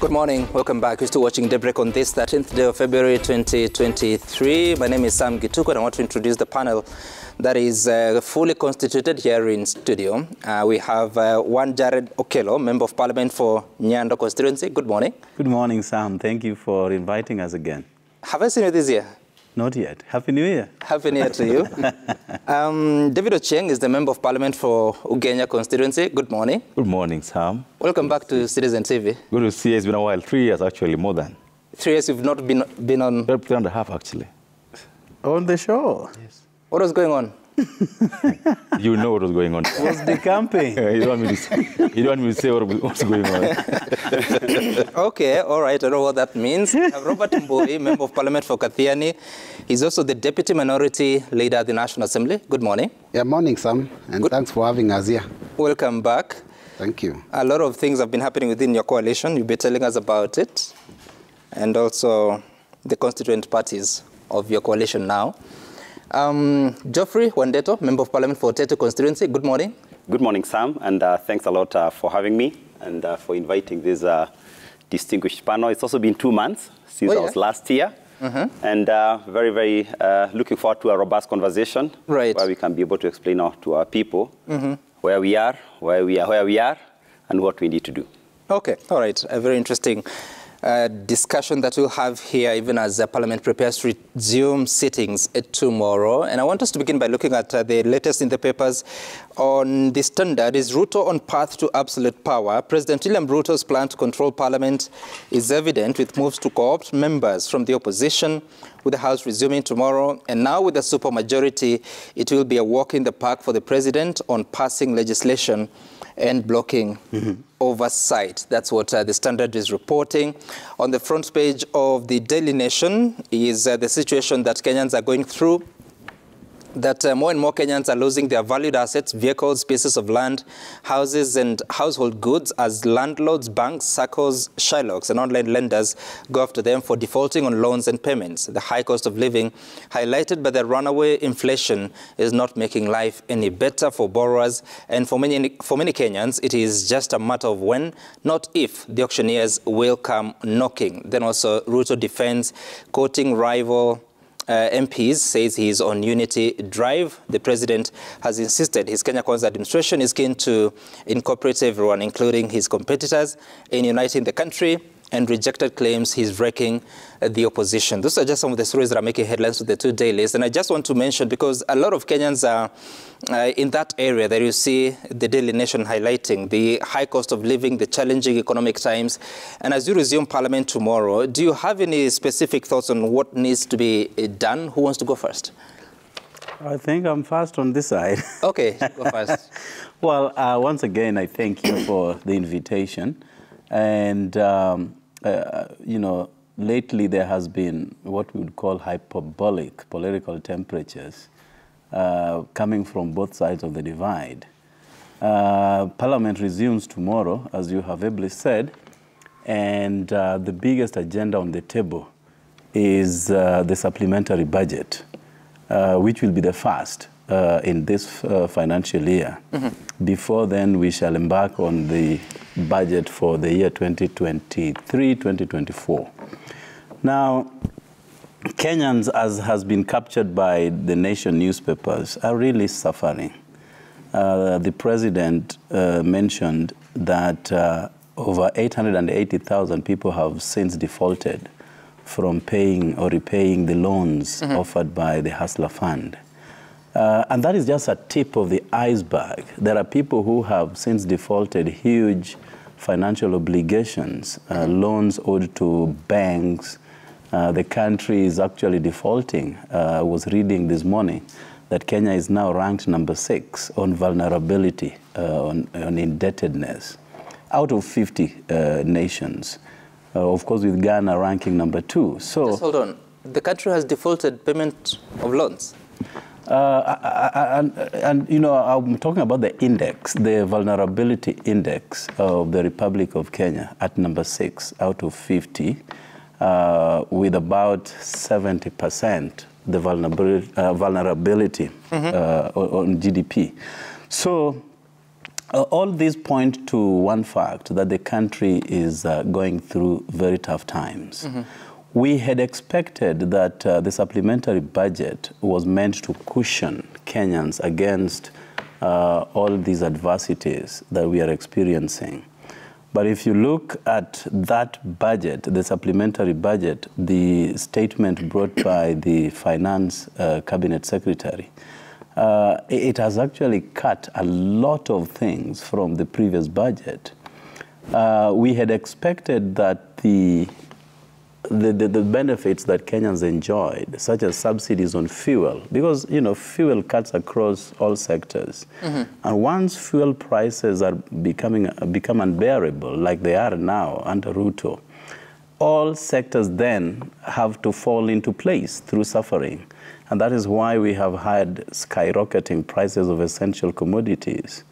Good morning. Welcome back. You're still watching Daybreak on this 13th day of February 2023. My name is Sam Gituko and I want to introduce the panel that is fully constituted here in studio. We have one Jared Okello, Member of Parliament for Nyando constituency. Good morning. Good morning, Sam. Thank you for inviting us again. Have I seen you this year? Not yet. Happy New Year. Happy New Year to you. David Ochieng is the Member of Parliament for Ugenya constituency. Good morning. Good morning, Sam. Welcome back to Citizen TV. Good to see you. It's been a while. 3 years, actually, more than. 3 years you've not been on... 3.5, actually. On the show? Yes. What was going on? You know what was going on. Was the camping? You don't want me to say what's going on. Okay, all right. I know what that means. We have Robert Mbui, Member of Parliament for Kathiani. He's also the Deputy Minority Leader at the National Assembly. Good morning. Yeah, morning, Sam. And thanks for having us here. Welcome back. Thank you. A lot of things have been happening within your coalition. You'll be telling us about it. And also the constituent parties of your coalition now. Geoffrey Wandeto, Member of Parliament for Teto constituency. Good morning. Good morning, Sam, and thanks a lot for having me and for inviting this distinguished panel. It's also been 2 months since I was last here, and very, very looking forward to a robust conversation where we can be able to explain to our people where we are, and what we need to do. Okay, all right. A very interesting discussion that we'll have here even as Parliament prepares to resume sittings tomorrow. And I want us to begin by looking at the latest in the papers on the Standard. Is Ruto on path to absolute power? President William Ruto's plan to control Parliament is evident with moves to co-opt members from the opposition, with the House resuming tomorrow. And now with a supermajority, it will be a walk in the park for the president on passing legislation and blocking oversight. That's what the Standard is reporting. On the front page of the Daily Nation is the situation that Kenyans are going through, that more and more Kenyans are losing their valued assets, vehicles, pieces of land, houses and household goods as landlords, banks, SACCOs, Shylocks and online lenders go after them for defaulting on loans and payments. The high cost of living, highlighted by the runaway inflation, is not making life any better for borrowers. And for many Kenyans, it is just a matter of when, not if, the auctioneers will come knocking. Then also Ruto defends, quoting rival MPs, says he is on unity drive. The president has insisted his Kenya Kwanza administration is keen to incorporate everyone, including his competitors, in uniting the country, and rejected claims he's wrecking the opposition. Those are just some of the stories that are making headlines with the two dailies. And I just want to mention, because a lot of Kenyans are in that area that you see the Daily Nation highlighting, the high cost of living, the challenging economic times. And as you resume Parliament tomorrow, do you have any specific thoughts on what needs to be done? Who wants to go first? I think I'm first on this side. Okay, go first. Well, once again, I thank you for the invitation. And, you know, lately there has been what we would call hyperbolic political temperatures coming from both sides of the divide. Parliament resumes tomorrow, as you have ably said, and the biggest agenda on the table is the supplementary budget, which will be the first in this financial year. Before then, we shall embark on the budget for the year 2023-2024. Now, Kenyans, as has been captured by the Nation newspapers, are really suffering. The president mentioned that over 880,000 people have since defaulted from paying or repaying the loans offered by the Hustler Fund. And that is just a tip of the iceberg. There are people who have since defaulted huge financial obligations, loans owed to banks. The country is actually defaulting. I was reading this morning that Kenya is now ranked number 6 on vulnerability, on indebtedness, out of 50 nations. Of course, with Ghana ranking number 2. So, just hold on. The country has defaulted payment of loans? And you know, I'm talking about the index, the vulnerability index of the Republic of Kenya at number 6 out of 50, with about 70% the vulnerability on GDP. So All these point to one fact, that the country is going through very tough times. Mm-hmm. We had expected that the supplementary budget was meant to cushion Kenyans against all these adversities that we are experiencing. But if you look at that budget, the supplementary budget, the statement brought by the Finance Cabinet Secretary, it has actually cut a lot of things from the previous budget. We had expected that the benefits that Kenyans enjoyed, such as subsidies on fuel, because, you know, fuel cuts across all sectors. Mm-hmm. And once fuel prices are become unbearable, like they are now under Ruto, all sectors then have to fall into place through suffering. And that is why we have had skyrocketing prices of essential commodities,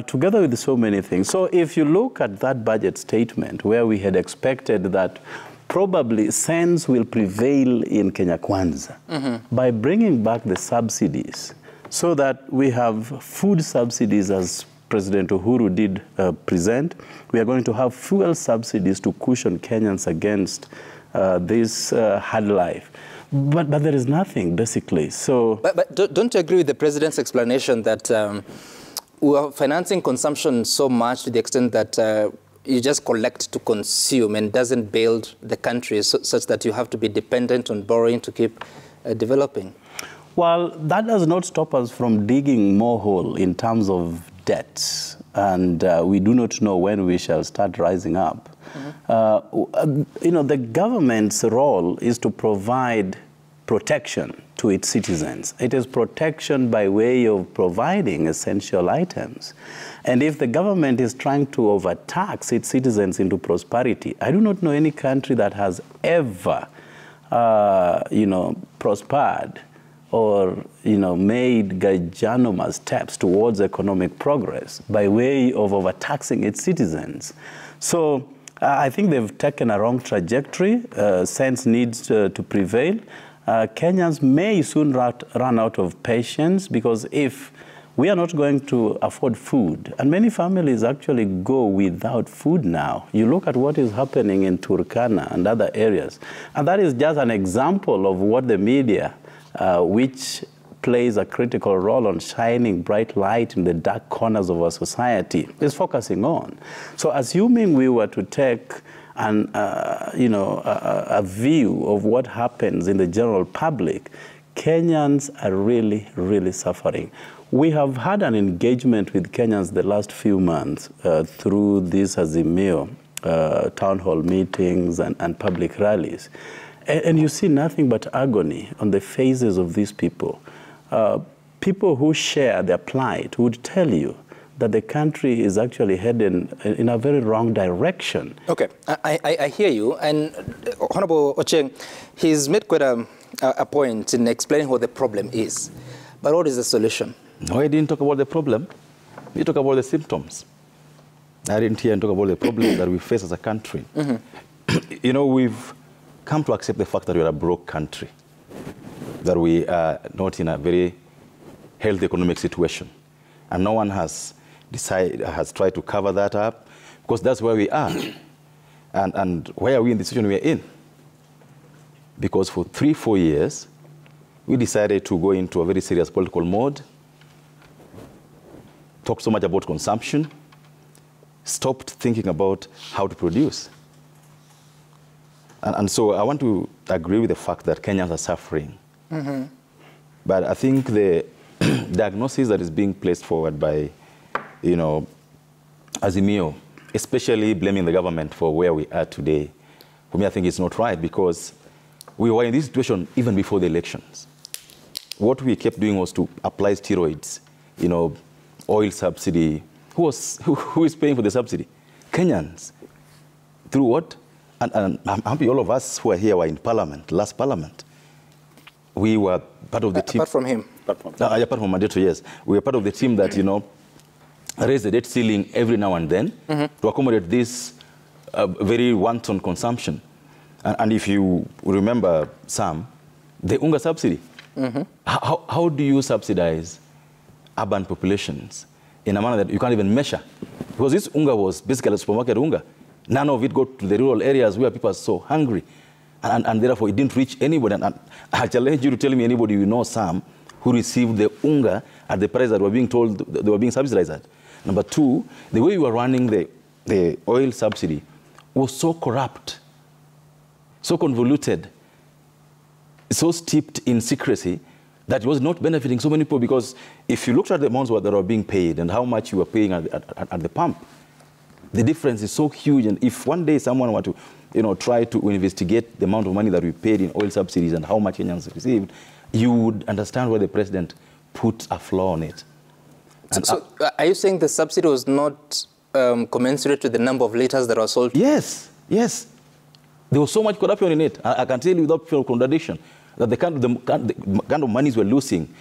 together with so many things. So if you look at that budget statement, where we had expected that probably sense will prevail in Kenya Kwanza, mm-hmm, by bringing back the subsidies, so that we have food subsidies, as President Uhuru did present. We are going to have fuel subsidies to cushion Kenyans against this hard life. But there is nothing, basically. So, But don't you agree with the President's explanation that we are financing consumption so much to the extent that you just collect to consume and doesn't build the country such that you have to be dependent on borrowing to keep developing? Well, that does not stop us from digging more hole in terms of debts, and we do not know when we shall start rising up. Mm-hmm. You know, the government's role is to provide protection to its citizens. It is protection by way of providing essential items. And if the government is trying to overtax its citizens into prosperity, I do not know any country that has ever, you know, prospered or, you know, made gigantic steps towards economic progress by way of overtaxing its citizens. So I think they've taken a wrong trajectory. Sense needs to prevail. Kenyans may soon run out of patience, because if we are not going to afford food, and many families actually go without food now. You look at what is happening in Turkana and other areas, and that is just an example of what the media, which plays a critical role on shining bright light in the dark corners of our society, is focusing on. So assuming we were to take you know, a view of what happens in the general public, Kenyans are really, really suffering. We have had an engagement with Kenyans the last few months through these Azimio town hall meetings and public rallies. And you see nothing but agony on the faces of these people. People who share their plight would tell you that the country is actually heading in a very wrong direction. Okay, I hear you. And Honorable Ocheng, he's made quite a point in explaining what the problem is. But what is the solution? No, I didn't talk about the problem. We talk about the symptoms. I didn't hear and talk about the problem that we face as a country. Mm-hmm. You know, we've come to accept the fact that we're a broke country, that we are not in a very healthy economic situation. And no one has tried to cover that up, because that's where we are. And why are we in the situation we are in? Because for 3-4 years, we decided to go into a very serious political mode, talk so much about consumption, stopped thinking about how to produce. And so I want to agree with the fact that Kenyans are suffering. Mm-hmm. But I think the diagnosis that is being placed forward by, you know, Azimio, especially blaming the government for where we are today, for me, I think it's not right, because we were in this situation even before the elections. What we kept doing was to apply steroids, you know, oil subsidy. Who is paying for the subsidy? Kenyans. Through what? And I'm happy all of us who are here were in Parliament, last Parliament. We were part of the team. Apart from him. Apart from Mandato, yes. We were part of the team that, you know, raised the debt ceiling every now and then, mm-hmm, to accommodate this very wanton consumption. And if you remember, Sam, the UNGA subsidy, mm-hmm, how do you subsidize urban populations in a manner that you can't even measure. Because this unga was basically supermarket unga. None of it got to the rural areas where people are so hungry. And therefore, it didn't reach anybody. And I challenge you to tell me anybody you know, Sam, who received the unga at the price that were being told they were being subsidized at. Number two, the way you were running the oil subsidy was so corrupt, so convoluted, so steeped in secrecy that it was not benefiting so many people, because if you looked at the amounts that were being paid and how much you were paying at the pump, the difference is so huge. And if one day someone were to try to investigate the amount of money that we paid in oil subsidies and how much Kenyans received, you would understand why the president put a flaw on it. So are you saying the subsidy was not commensurate with the number of liters that were sold? Yes, yes. There was so much corruption in it. I can tell you without fear of contradiction that the kind of monies we're losing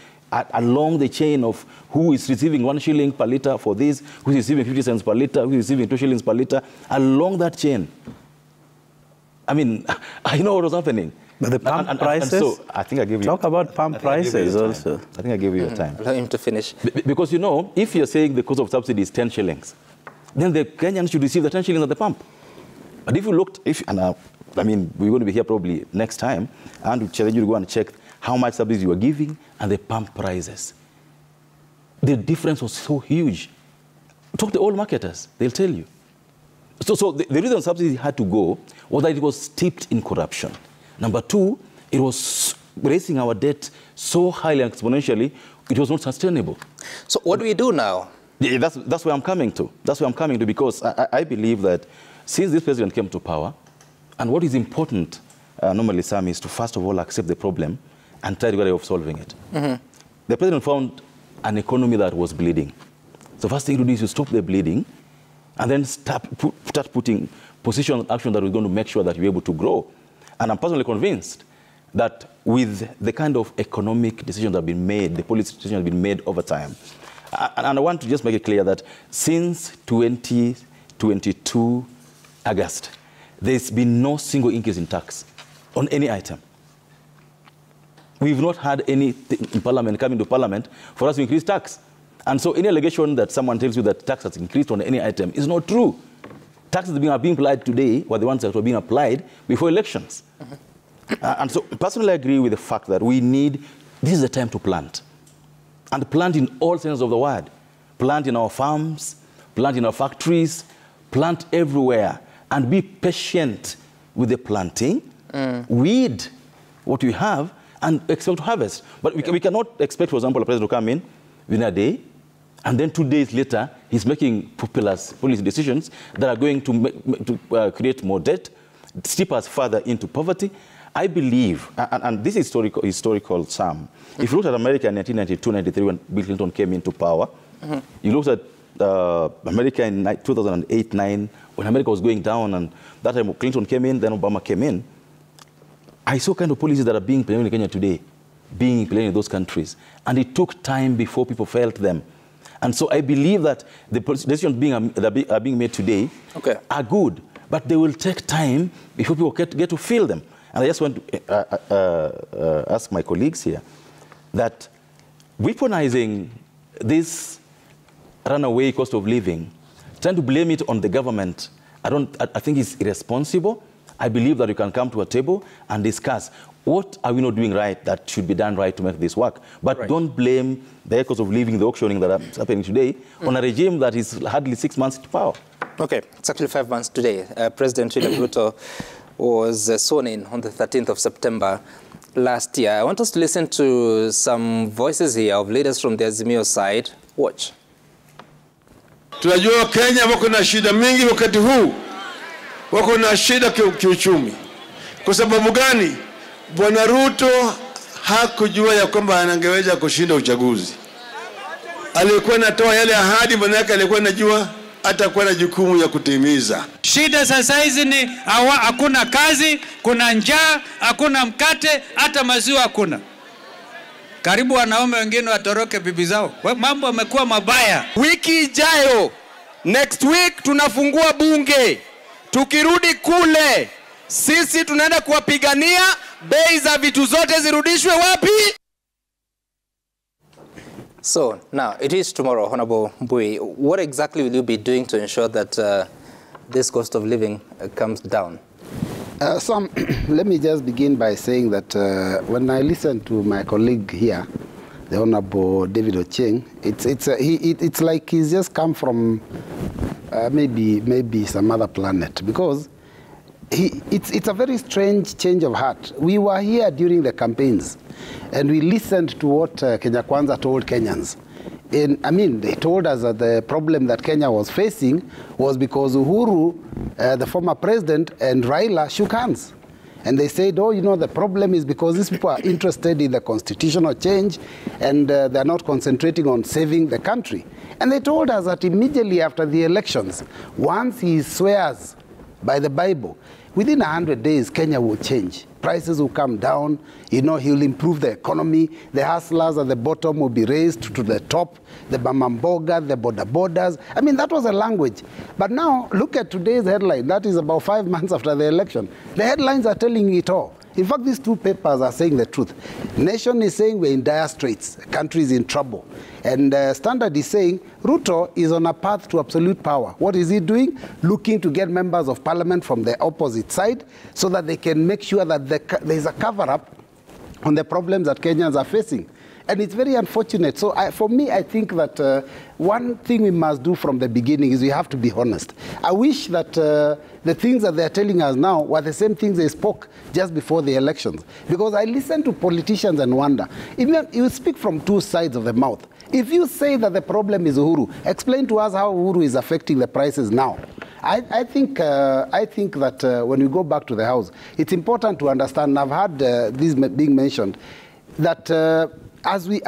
along the chain of who is receiving 1 shilling per liter for this, who is receiving 50 cents per liter, who is receiving 2 shillings per liter, along that chain. I mean, I know what was happening. But the pump prices? So I think I gave you... Talk about pump prices also. I think I gave you your time. Allow him to finish. Because, if you're saying the cost of subsidy is 10 shillings, then the Kenyans should receive the 10 shillings at the pump. But if you looked, we're going to be here probably next time, and we challenge you to go and check how much subsidies you were giving and the pump prices. The difference was so huge. Talk to all marketers, they'll tell you. So the reason subsidies had to go was that it was steeped in corruption. Number two, it was raising our debt so highly and exponentially, it was not sustainable. So what do we do now? Yeah, that's where I'm coming to. That's where I'm coming to, because I believe that since this president came to power, and what is important, normally, Sam, is to first of all accept the problem and try to get a way of solving it. Mm-hmm. The president found an economy that was bleeding. So first thing to do is to stop the bleeding, and then start putting positions of action that we're going to make sure that we're able to grow. And I'm personally convinced that with the kind of economic decisions that have been made, the policy decisions that have been made over time, and I want to just make it clear that since 2022 August, there's been no single increase in tax on any item. We've not had anything in Parliament coming to Parliament for us to increase tax. And so any allegation that someone tells you that tax has increased on any item is not true. Taxes that are being applied today were the ones that were being applied before elections. Mm-hmm. And so personally I agree with the fact that this is the time to plant. And plant in all senses of the word. Plant in our farms, plant in our factories, plant everywhere. And be patient with the planting, weed what we have, and expect to harvest. But we cannot expect, for example, a president to come in within a day, and then 2 days later, he's making populist policy decisions that are going to create more debt, steep us further into poverty. I believe, and this is historical, Sam. If you look at America in 1992-93 when Bill Clinton came into power, you looked at America in 2008-9 when America was going down, and that time Clinton came in, then Obama came in. I saw kind of policies that are being implemented in Kenya today, being implemented in those countries. And it took time before people felt them. And so I believe that the decisions that are being made today are good, but they will take time before people get to feel them. And I just want to ask my colleagues here that weaponizing this runaway cost of living, trying to blame it on the government, I think it's irresponsible. I believe that we can come to a table and discuss what are we not doing right that should be done right to make this work. But don't blame the cost of living, the auctioning that is happening today on a regime that is hardly 6 months to power. Okay, it's actually 5 months today. President William Ruto was sworn in on the 13th of September last year. I want us to listen to some voices here of leaders from the Azimio side. Watch. Tunajua Kenya wako na shida mingi wakati huu. Wako na shida kiuchumi. Kwa sababu gani? Bwana Ruto hakujua ya kwamba angeweza kushinda uchaguzi. Alikuwa anatoa yale ahadi, maana yake alikuwa anajua atakuwa na jukumu ya kutimiza. Shida sasa hizi ni hakuna kazi, kuna njaa, hakuna mkate, hata maziwa hakuna. Karibu wanaume wengine watoroke bibi zao. Mambo yamekuwa mabaya. Wiki ijayo, next week tunafungua bunge. Tukirudi kule, sisi tunaenda kuwapigania bei za vitu zote zirudishwe wapi? So now it is tomorrow, Honorable Mbui. What exactly will you be doing to ensure that this cost of living comes down? Sam, let me just begin by saying that when I listen to my colleague here, the Honorable David Ochieng, it's like he's just come from maybe some other planet, because it's a very strange change of heart. We were here during the campaigns, and we listened to what Kenya Kwanza told Kenyans. They told us that the problem that Kenya was facing was because Uhuru, the former president, and Raila shook hands. And they said, oh, you know, the problem is because these people are interested in the constitutional change, and they're not concentrating on saving the country. And they told us that immediately after the elections, once he swears by the Bible, within 100 days, Kenya will change. Prices will come down. You know, he'll improve the economy. The hustlers at the bottom will be raised to the top. The Bamamboga, the border borders. I mean, that was a language. But now, look at today's headline. That is about 5 months after the election. The headlines are telling it all. In fact, these two papers are saying the truth. Nation is saying we're in dire straits. The country is in trouble. And Standard is saying Ruto is on a path to absolute power. What is he doing? Looking to get members of parliament from the opposite side so that they can make sure that there's a cover-up on the problems that Kenyans are facing. And it's very unfortunate. So for me, I think that one thing we must do from the beginning is we have to be honest. I wish that the things that they're telling us now were the same things they spoke just before the elections. Because I listen to politicians and wonder, even you speak from two sides of the mouth. If you say that the problem is Uhuru, explain to us how Uhuru is affecting the prices now. I think that when we go back to the House, it's important to understand, and I've heard this being mentioned, that as we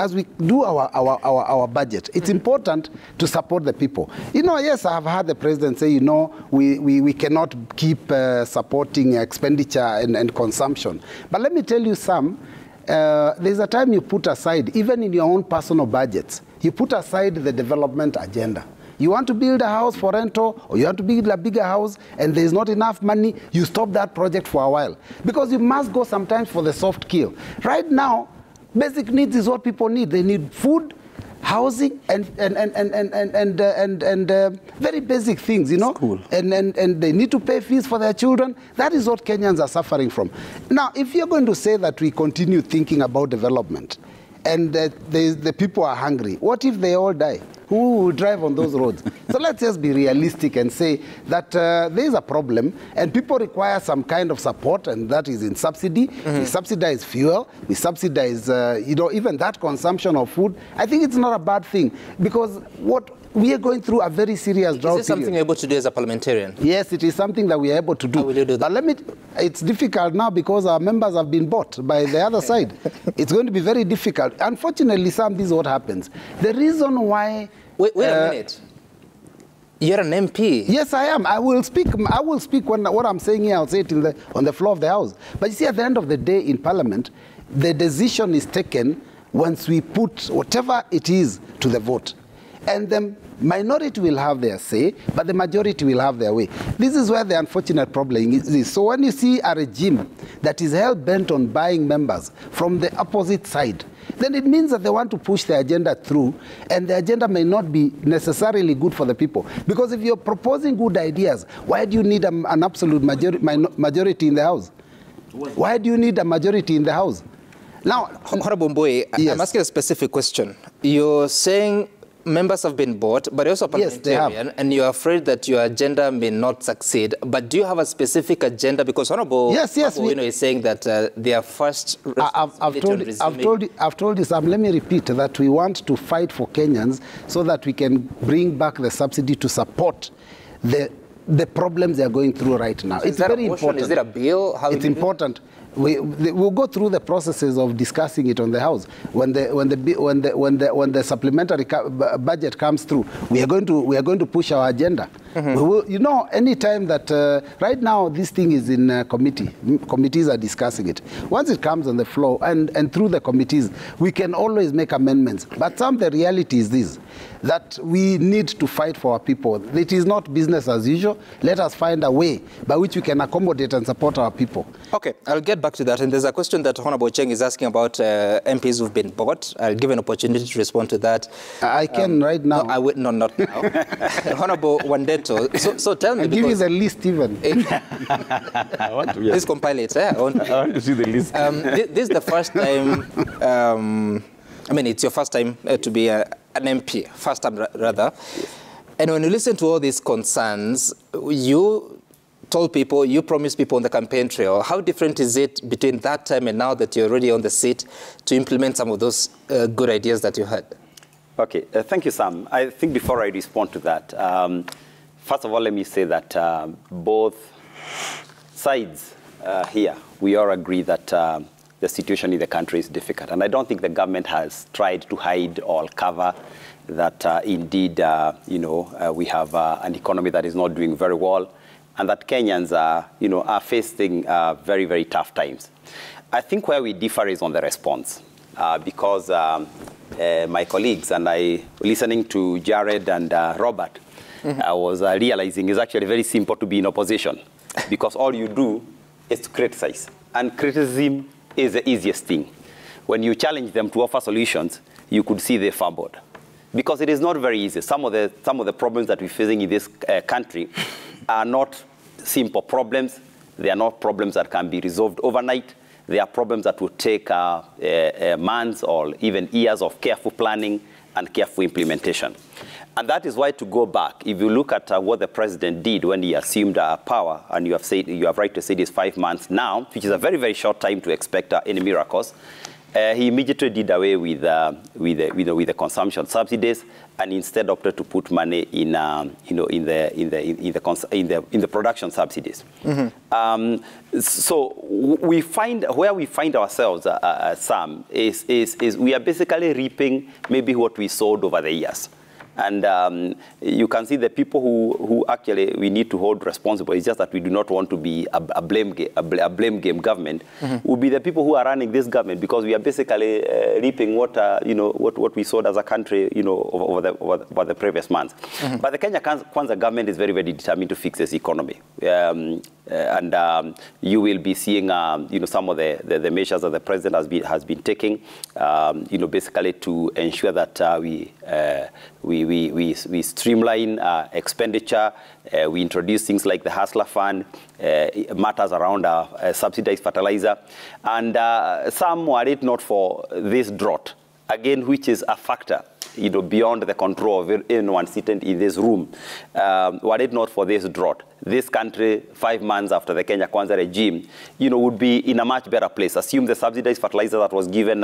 do our budget, it's important to support the people. You know, yes, I have heard the president say, you know, we cannot keep supporting expenditure and consumption. But let me tell you, Sam, there's a time you put aside, even in your own personal budgets, you put aside the development agenda. You want to build a house for rental, or you want to build a bigger house, and there's not enough money, you stop that project for a while. Because you must go sometimes for the soft kill. Right now, basic needs is what people need. They need food, housing, and very basic things, you know. School. And they need to pay fees for their children. That is what Kenyans are suffering from. Now, if you're going to say that we continue thinking about development, and the people are hungry, what if they all die? Who will drive on those roads? So let's just be realistic and say that there is a problem, and people require some kind of support, and that is in subsidy. We subsidize fuel. We subsidize, even that consumption of food. I think it's not a bad thing, because we are going through a very serious drought. Is this something you're able to do as a parliamentarian? Yes, it is something that we are able to do. How will you do that? But it's difficult now because our members have been bought by the other side. It's going to be very difficult. Unfortunately, Sam, this is what happens. The reason why... Wait a minute. You're an MP. Yes, I am. I will speak when what I'm saying here, I'll say it on the floor of the House. But you see, at the end of the day in Parliament, the decision is taken once we put whatever it is to the vote. And the minority will have their say, but the majority will have their way. This is where the unfortunate problem is. So when you see a regime that is hell-bent on buying members from the opposite side, then it means that they want to push the agenda through, and the agenda may not be necessarily good for the people. Because if you're proposing good ideas, why do you need an absolute majority in the House? Why do you need a majority in the House? Now, Honorable Mbui, yes. I'm asking a specific question. You're saying members have been bought, but also parliamentarian, and you're afraid that your agenda may not succeed. But do you have a specific agenda? Because Honorable is saying that their first I've told you, Sam, let me repeat that we want to fight for Kenyans so that we can bring back the subsidy to support the problems they are going through right now. So it's very important. Is it a bill? How it's important. We'll go through the processes of discussing it on the House. When the supplementary budget comes through, we are going to push our agenda. We will, you know, anytime that right now this thing is in committee, committees are discussing it. Once it comes on the floor and through the committees, we can always make amendments. But the reality is this: that we need to fight for our people. It is not business as usual. Let us find a way by which we can accommodate and support our people. Okay, I'll get back to that. And there's a question that Honorable Cheng is asking about MPs who've been bought. I'll give an opportunity to respond to that. I can right now. No, no, not now. Honorable Wandeto, so tell me. I'll give you the list even. Please compile it. I want to see the list. This is the first time, I mean, it's your first time to be an MP, first time rather. And when you listen to all these concerns, you told people, you promised people on the campaign trail, how different is it between that time and now that you're already on the seat to implement some of those good ideas that you had? Okay, thank you, Sam. I think before I respond to that, first of all, let me say that both sides here, we all agree that the situation in the country is difficult. And I don't think the government has tried to hide or cover that indeed, we have an economy that is not doing very well, and that Kenyans are facing very, very tough times. I think where we differ is on the response, because my colleagues and I, listening to Jared and Robert, I was realizing it's actually very simple to be in opposition, because all you do is to criticize. And criticism is the easiest thing. When you challenge them to offer solutions, you could see they fumbled. Because it is not very easy. Some of the problems that we're facing in this country are not simple problems. They are not problems that can be resolved overnight. They are problems that will take months or even years of careful planning and careful implementation. And that is why, to go back, if you look at what the president did when he assumed power, and you have right to say this 5 months now, which is a very, very short time to expect any miracles, he immediately did away with the consumption subsidies, and instead opted to put money in the production subsidies. So we find ourselves, Sam, is we are basically reaping maybe what we sowed over the years. And you can see the people who actually we need to hold responsible. It's just that we do not want to be a blame game government. Will be the people who are running this government, because we are basically reaping what we sowed as a country, over the previous months. But the Kenya Kwanza government is very, very determined to fix this economy. And you will be seeing, some of the measures that the president has been taking, basically to ensure that we streamline expenditure. We introduce things like the Hustler Fund, matters around subsidized fertilizer. And some, were it not for this drought, again, which is a factor, beyond the control of anyone sitting in this room, were it not for this drought, this country, 5 months after the Kenya Kwanza regime, would be in a much better place. Assume the subsidized fertilizer that was given,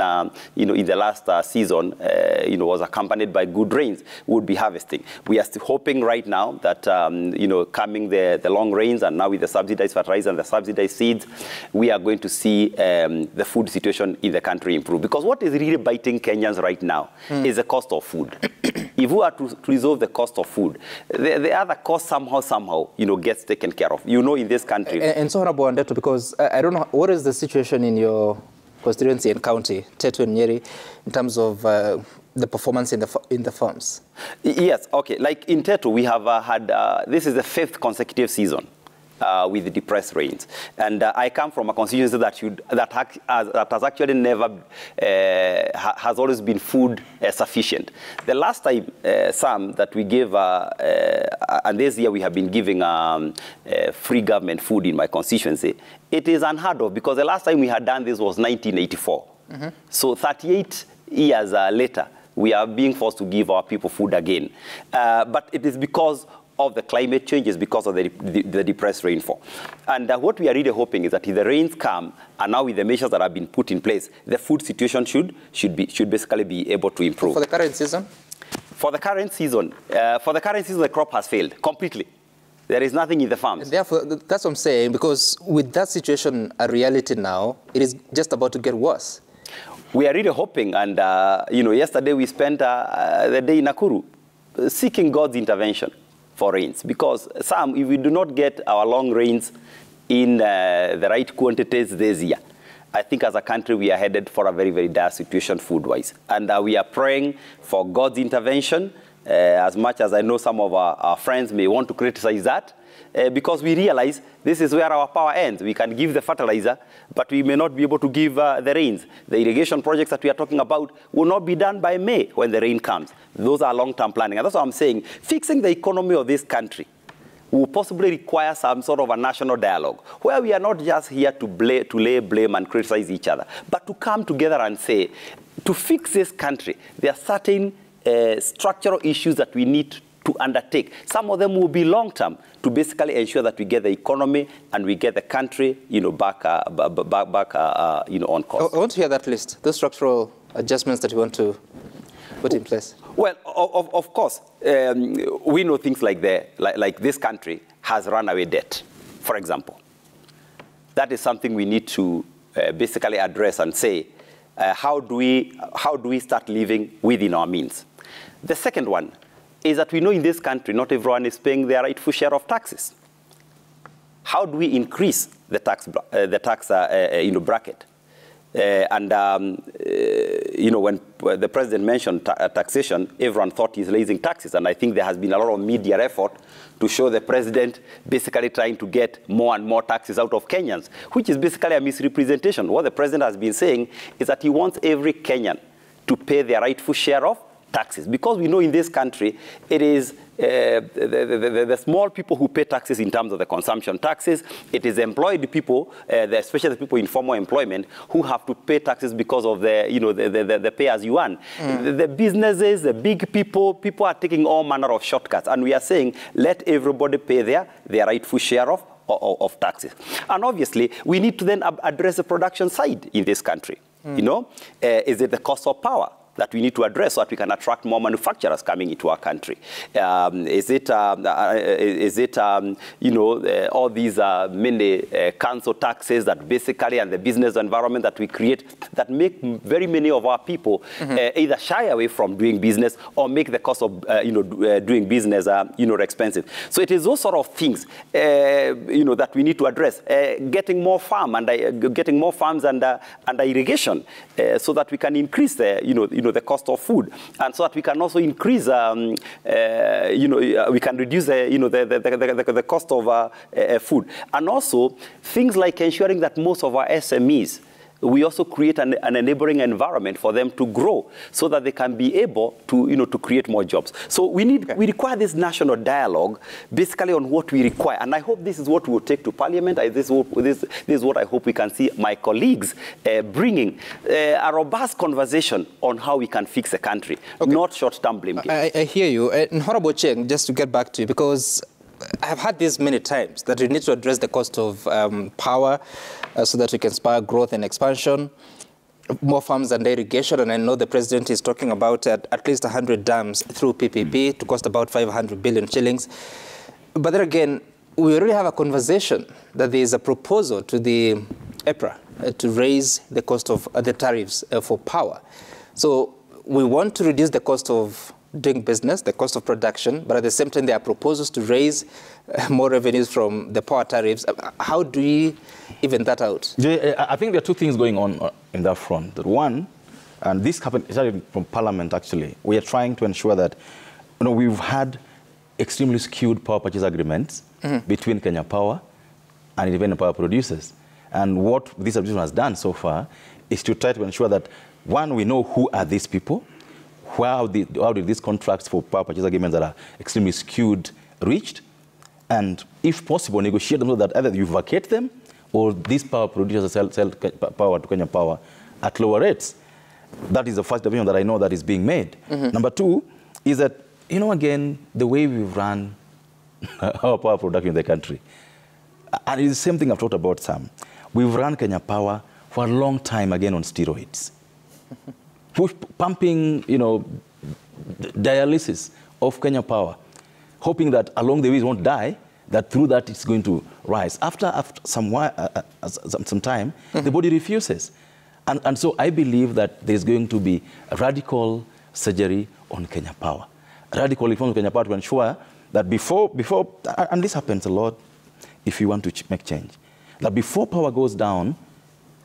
in the last season, was accompanied by good rains, would be harvesting. We are still hoping right now that, coming the long rains, and now with the subsidized fertilizer and the subsidized seeds, we are going to see the food situation in the country improve. Because what is really biting Kenyans right now is the cost of food. If we are to resolve the cost of food, the other cost somehow, gets taken care of. In this country. And so, Honorable Wandeto, because I don't know, what is the situation in your constituency and county, Tetu and Nyeri, in terms of the performance in the farms? Yes, okay. Like in Tetu, we have had, this is the 5th consecutive season with the depressed rains. And I come from a constituency that has actually never, has always been food sufficient. The last time, Sam, that we gave, and this year we have been giving free government food in my constituency, it is unheard of, because the last time we had done this was 1984. So 38 years later, we are being forced to give our people food again. But it is because of the climate changes, because of the depressed rainfall. And what we are really hoping is that if the rains come, and now with the measures that have been put in place, the food situation should basically be able to improve. For the current season? For the current season, the crop has failed completely. There is nothing in the farms. And therefore, that's what I'm saying, because with that situation a reality now, it is just about to get worse. We are really hoping, and yesterday we spent the day in Nakuru seeking God's intervention for rains, because if we do not get our long rains in the right quantities this year, I think as a country we are headed for a very, very dire situation food-wise. And we are praying for God's intervention as much as I know some of our friends may want to criticize that, because we realize this is where our power ends. We can give the fertilizer, but we may not be able to give the rains. The irrigation projects that we are talking about will not be done by May when the rain comes. Those are long-term planning. And that's what I'm saying. Fixing the economy of this country will possibly require some sort of a national dialogue, where we are not just here to lay blame and criticize each other, but to come together and say, to fix this country, there are certain structural issues that we need to undertake. Some of them will be long-term, to basically ensure that we get the economy and we get the country, back, on course. I want to hear that list, those structural adjustments that you want to put in place. Well, of course, we know things like this country has runaway debt, for example. That is something we need to basically address and say, how do we start living within our means? The second one is that we know in this country not everyone is paying their rightful share of taxes. How do we increase the tax bracket? When the president mentioned taxation, everyone thought he's raising taxes. And I think there has been a lot of media effort to show the president basically trying to get more and more taxes out of Kenyans, which is basically a misrepresentation. What the president has been saying is that he wants every Kenyan to pay their rightful share of taxes, because we know in this country it is the small people who pay taxes in terms of the consumption taxes. It is employed people, especially the people in formal employment, who have to pay taxes because of the pay as you earn. The businesses, the big people are taking all manner of shortcuts, and we are saying let everybody pay their rightful share of taxes. And obviously we need to then address the production side in this country. Is it the cost of power that we need to address so that we can attract more manufacturers coming into our country? Is it all these many council taxes that basically, and the business environment that we create that make very many of our people either shy away from doing business or make the cost of doing business expensive. So it is those sort of things that we need to address. Getting more farms under irrigation so that we can increase the cost of food, and so that we can also increase, we can reduce the cost of food, and also things like ensuring that most of our SMEs, we also create an enabling environment for them to grow so that they can be able to create more jobs. So we require this national dialogue basically on what we require. And I hope this is what we will take to Parliament. This is what I hope we can see my colleagues bringing a robust conversation on how we can fix the country, not short-term blame game. I hear you. And Honorable Cheng, just to get back to you, because I've had this many times, that we need to address the cost of power so that we can spur growth and expansion, more farms and irrigation. And I know the president is talking about at least 100 dams through PPP to cost about 500 billion shillings. But then again, we already have a conversation that there is a proposal to the EPRA to raise the cost of the tariffs for power. So we want to reduce the cost of doing business, the cost of production, but at the same time there are proposals to raise more revenues from the power tariffs. How do we even that out? I think there are two things going on in that front. One, and this started from Parliament actually, we are trying to ensure that we've had extremely skewed power purchase agreements between Kenya Power and independent power producers. And what this administration has done so far is to try to ensure that, one, we know who are these people, how did these contracts for power purchase agreements that are extremely skewed reached, and if possible, negotiate them so that either you vacate them or these power producers sell power to Kenya Power at lower rates. That is the first division that I know that is being made. Number two is that, again, the way we've run our power production in the country, and it's the same thing I've talked about, Sam. We've run Kenya Power for a long time, again, on steroids. Pumping, dialysis of Kenya Power, hoping that along the way it won't die, that through that it's going to rise. After some time, the body refuses. And so I believe that there's going to be a radical surgery on Kenya Power. A radical reform on Kenya Power to ensure that before, and this happens a lot if you want to make change, that before power goes down,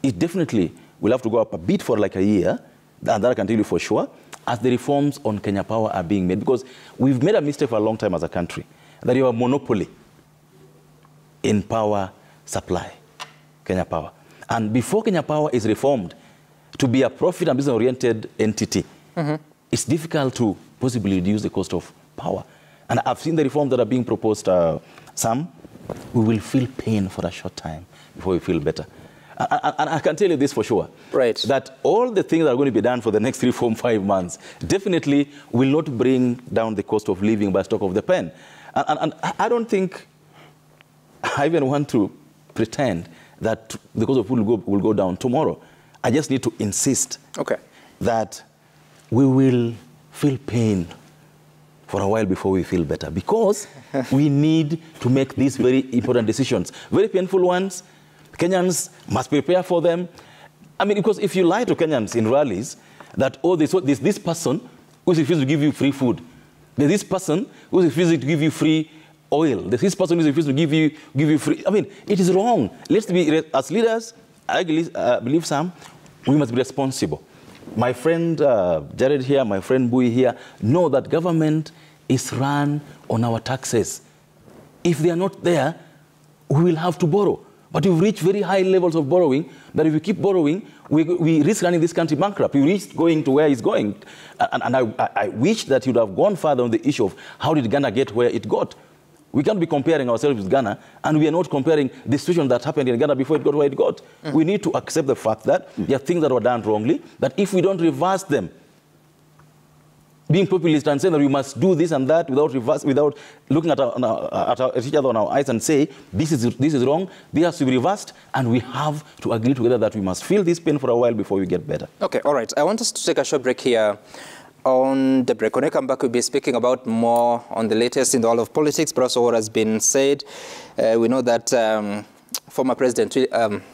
it definitely will have to go up a bit for like a year, and that I can tell you for sure. as the reforms on Kenya Power are being made, because we've made a mistake for a long time as a country, that you have a monopoly in power supply, Kenya Power. And before Kenya Power is reformed to be a profit and business-oriented entity, it's difficult to possibly reduce the cost of power. And I've seen the reforms that are being proposed. Some, we will feel pain for a short time before we feel better. And I can tell you this for sure, that all the things that are going to be done for the next 3, 4, 5 months definitely will not bring down the cost of living by stroke of the pen. And I don't think I even want to pretend that the cost of food will go down tomorrow. I just need to insist that we will feel pain for a while before we feel better, because we need to make these very important decisions, very painful ones. Kenyans must prepare for them. I mean, because if you lie to Kenyans in rallies that, oh, this person who is refusing to give you free food, there's this person who is refusing to give you free oil, there's this person who is refusing to give you free, I mean, it is wrong. Let's be, as leaders, I believe Sam, we must be responsible. My friend Jared here, my friend Bui here, know that government is run on our taxes. If they are not there, we will have to borrow. But we've reached very high levels of borrowing that if we keep borrowing, we risk running this country bankrupt. We risk going to where it's going. And I wish that you'd have gone further on the issue of how did Ghana get where it got. We can't be comparing ourselves with Ghana, and we are not comparing the situation that happened in Ghana before it got where it got. We need to accept the fact that there are things that were done wrongly, that if we don't reverse them, being populist and saying that we must do this and that without looking at each other on our eyes and say, this is wrong, this has to be reversed, and we have to agree together that we must feel this pain for a while before we get better. Okay, all right. I want us to take a short break here. On the break, when I come back, we'll be speaking about more on the latest in the world of politics, but also what has been said. We know that former President Uhuru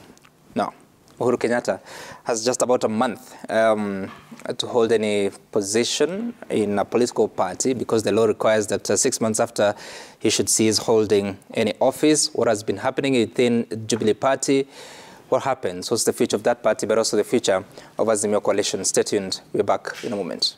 Kenyatta has just about a month to hold any position in a political party, because the law requires that 6 months after he should cease holding any office. What has been happening within the Jubilee Party? What happens? What's the future of that party, but also the future of Azimio Coalition? Stay tuned. We're back in a moment.